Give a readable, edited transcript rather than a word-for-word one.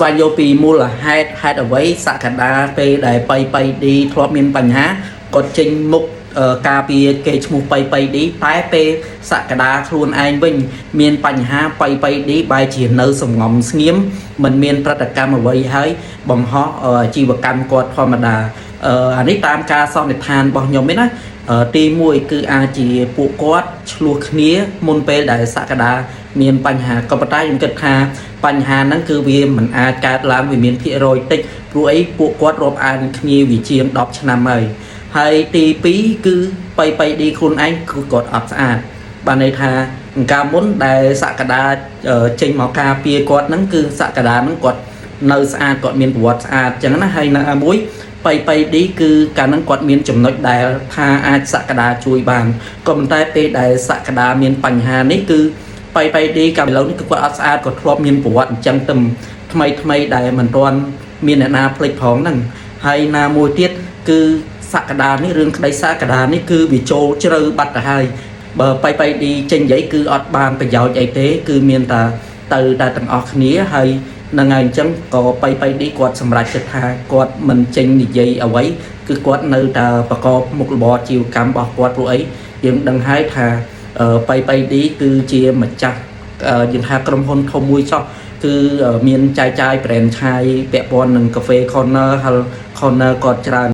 ស្វែងយល់ពីមូលហេតុអ្វីសក្តាពេលដែលបៃឌីធ្លាប់មានបញ្ហាគាត់ចេញមុខការពារគេឈ្មោះបៃឌីតែពេលសក្តាខ្លួនឯងវិញមានបញ្ហាបៃឌីបែរជានៅសំងំស្ងៀមមិនមានប្រតិកម្មអ្វីហើយបង្ហោះជីវកម្មគាត់ធម្មតាអានេះតាមការសន្និដ្ឋានរបស់ខ្ញុំឯណាទី1គឺអាចជាពួកគាត់ឆ្លោះគ្នាមុនពេលដែលសក្តាមានបញ្ហាក៏ប៉ុន្តែខ្ញុំគិតថាបញ្ហាហ្នឹងគឺវាមិនអាចកើតឡើងវាមានភាគរយតិចព្រោះអីពួកគាត់រាប់អានគ្នាវាជាង10ឆ្នាំហើយទី2គឺបៃឌីខ្លួនឯងគឺគាត់អត់ស្អាតបានន័យថាកាលមុនដែលសក្តាចេញមកការពារគាត់ហ្នឹងគឺសក្តាហ្នឹងគាត់នៅស្អាតគាត់មានប្រវត្តិស្អាតអញ្ចឹងណាហើយនៅមួយបៃឌីគឺកាលហ្នឹងគាត់មានចំណុចដែលថាអាចសក្តាជួយបានក៏ប៉ុន្តែពេលដែលសក្តាមានបញ្ហានេះគឺបៃឌីកាលឥឡូវនេះគឺគាត់អត់ស្អាតគាត់ធ្លាប់មានប្រវត្តិអញ្ចឹងទៅថ្មីដែលមិនទាន់មានអ្នកណាភ្លេចផងហ្នឹងហើយណាមួយទៀតគឺសក្តានេះរឿងក្តីសក្តានេះគឺវាចូលជ្រៅបាត់ទៅហើយបើបៃឌីចេញនិយាយគឺអត់បានប្រយោជន៍អីទេគឺមានតែទៅតែទាំងអស់គ្នាហើយនឹងហើយអញ្ចឹងក៏បៃឌីគាត់សម្រេចចិត្តថាគាត់មិនចេញនិយាយអ្វីគឺគាត់នៅតែប្រកបមុខរបរជីវកម្មរបស់គាត់ព្រោះអីយើងដឹងហើយថាបៃឌីគឺជាម្ចាស់យើងថាក្រុមហ៊ុនធំមួយចោះគឺមានចាយ brand ឆាយពាក់ព័ន្ធនឹងកាហ្វេ corner ហើយ corner គាត់ច្រើន